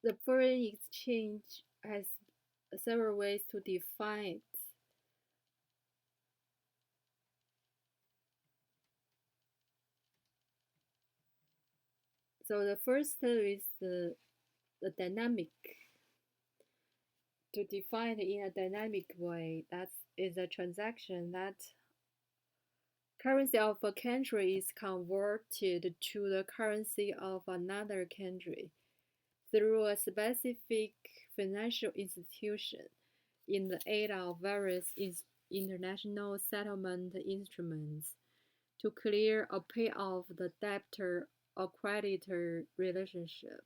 The foreign exchange has several ways to define it. So the first is the dynamic. To define it in a dynamic way, that is a transaction that currency of a country is converted to the currency of another country through a specific financial institution in the aid of various international settlement instruments to clear or pay off the debtor or creditor relationship.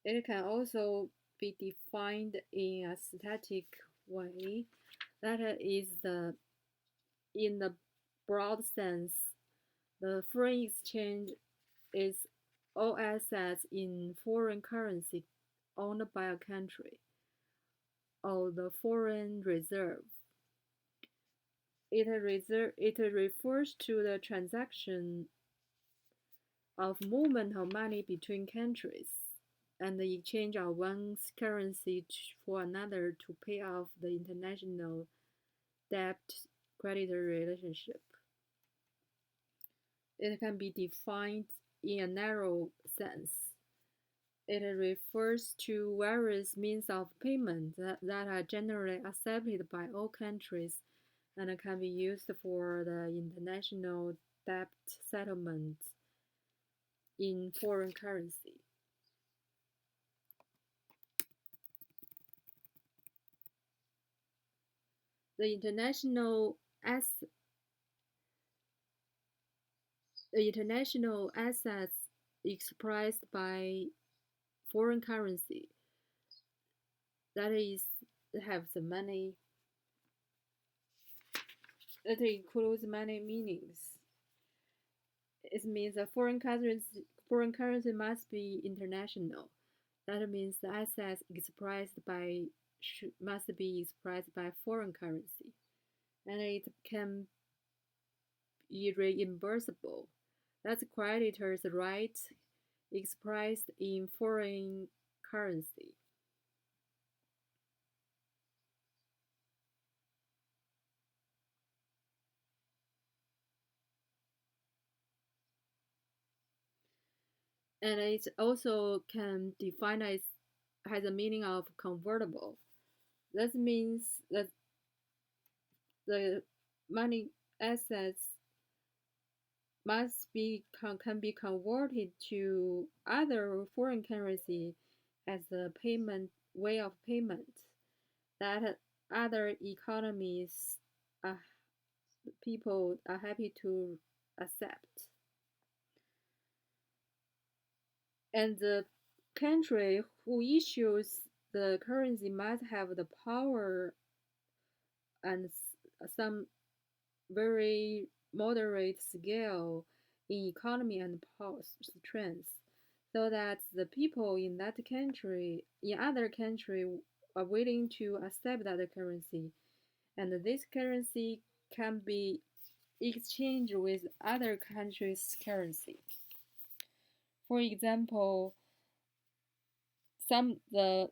It can also be defined in a static way, that is in the broad sense, the foreign exchange is all assets in foreign currency owned by a country, or the foreign reserve. It refers to the transaction of movement of money between countries and the exchange of one's currency for another to pay off the international debt creditor relationship. It can be defined in a narrow sense. It refers to various means of payment that are generally accepted by all countries and can be used for the international debt settlement in foreign currency. The international assets expressed by foreign currency, that is, have the money, that includes many meanings. It means that foreign currency must be international. That means the assets expressed by must be expressed by foreign currency, and it can be reimbursable. That's creditor's right expressed in foreign currency. And it also can define as has a meaning of convertible. That means that the money assets can be converted to other foreign currency as a payment way of payment that other economies are, people are happy to accept. And the country who issues the currency must have the power and some very moderate scale in economy and power strength, so that the people in that country, in other country, are willing to accept that currency, and this currency can be exchanged with other countries' currency. For example, the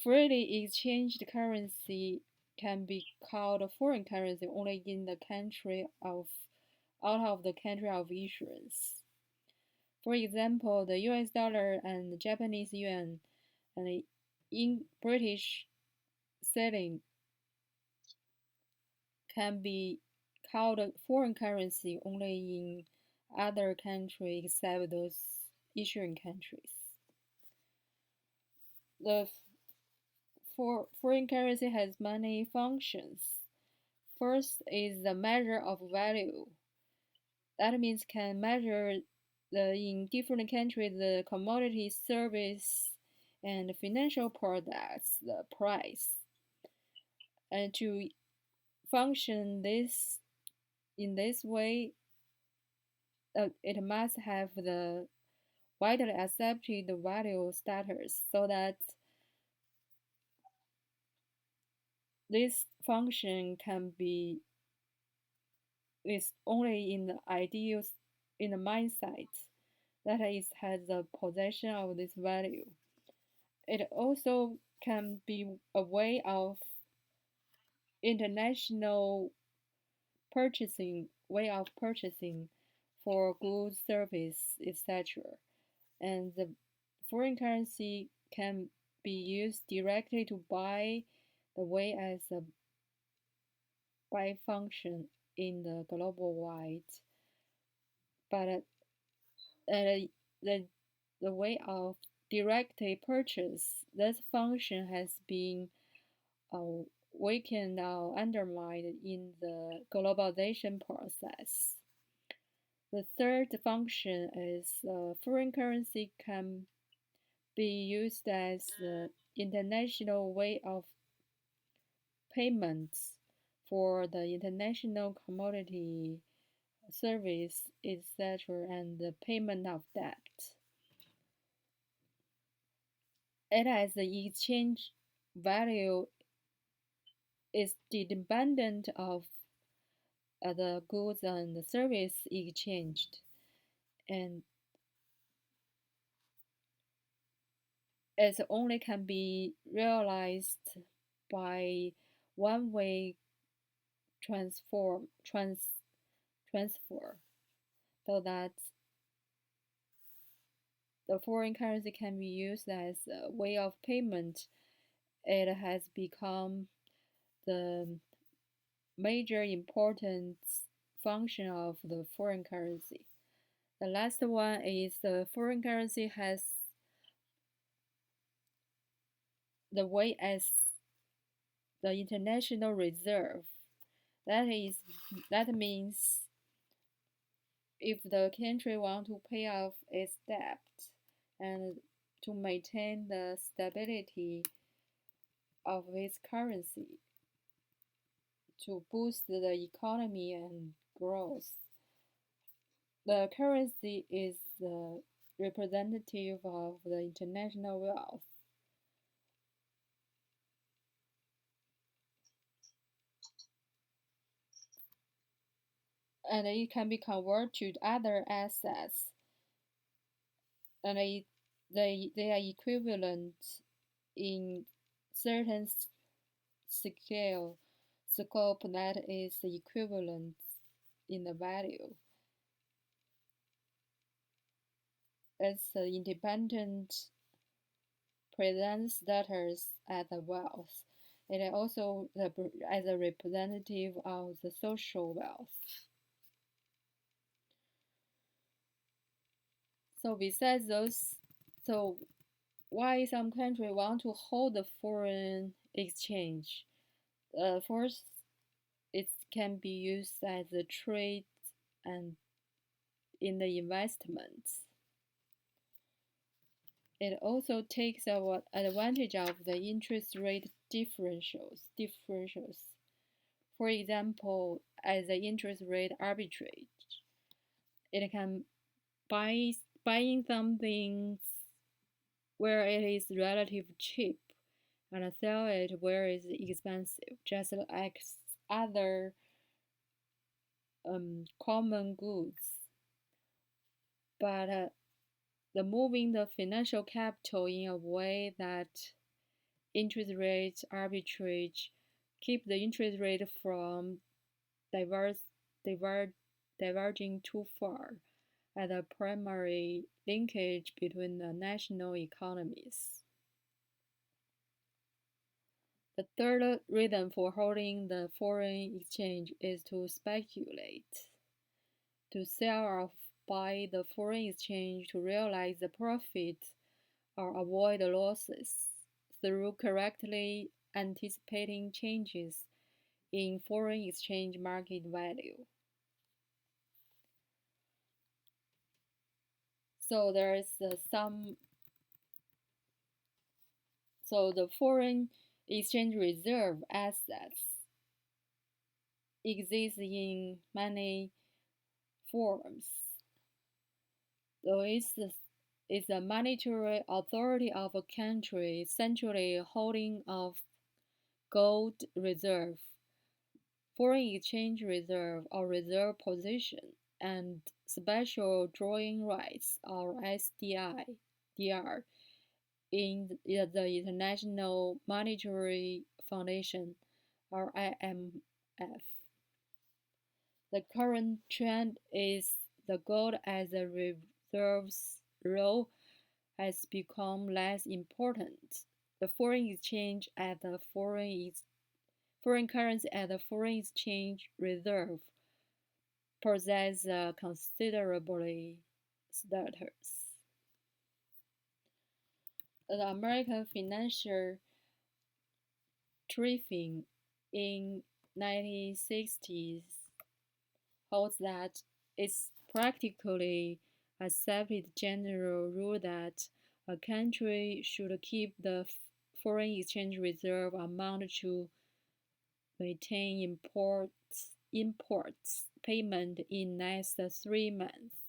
freely exchanged currency can be called foreign currency only in the country of out of the country of issuance. For example, the US dollar and the Japanese yuan and in British sterling can be called foreign currency only in other countries except those issuing countries. The foreign currency has many functions. First is the measure of value. That means can measure in different countries the commodity, service, and financial products, the price. And to function this in this way, it must have the widely accepted value status so that this function can be is only in the ideal in the mindset that is has the possession of this value. It also can be a international way of purchasing for goods, service, etc. And the foreign currency can be used directly to buy the way as a buy function in the global wide, but the the way of directly purchase, this function has been uh, weakened or undermined in the globalization process. The third function is foreign currency can be used as the international way of payments for the international commodity, service, etc., and the payment of debt. It has the exchange value is dependent of the goods and the service exchanged, and it only can be realized by one-way transform trans, transfer, so that the foreign currency can be used as a way of payment. It has become the major important function of the foreign currency. The last one is the foreign currency has the way as the international reserve. That is, that means if the country want to pay off its debt and to maintain the stability of its currency, to boost the economy and growth, the currency is the representative of the international wealth, and it can be converted to other assets, and they are equivalent in certain scale scope that is equivalent in the value. It's independent present status as a wealth. It also as a representative of the social wealth. So besides those, so why some country want to hold the foreign exchange? First, it can be used as a trade and in the investments. It also takes advantage of the interest rate differentials. For example, as the interest rate arbitrage, it can buying something where it is relatively cheap and sell it where it is expensive, just like other common goods. But the moving the financial capital in a way that interest rate arbitrage keep the interest rate from diverse, diver, diverging too far as a primary linkage between the national economies. The third reason for holding the foreign exchange is to speculate, to sell or buy the foreign exchange to realize the profit or avoid losses through correctly anticipating changes in foreign exchange market value. So there is some. So the foreign exchange reserve assets exist in many forms. Though it's the monetary authority of a country centrally holding of gold reserve, foreign exchange reserve, or reserve position. and special drawing rights or DR in the International Monetary Foundation or IMF. The current trend is the gold as a reserves role has become less important. The foreign currency at the foreign exchange reserve possess considerably status. The American financial thriving in 1960s holds that it's practically accepted general rule that a country should keep the foreign exchange reserve amount to maintain imports payment in next 3 months.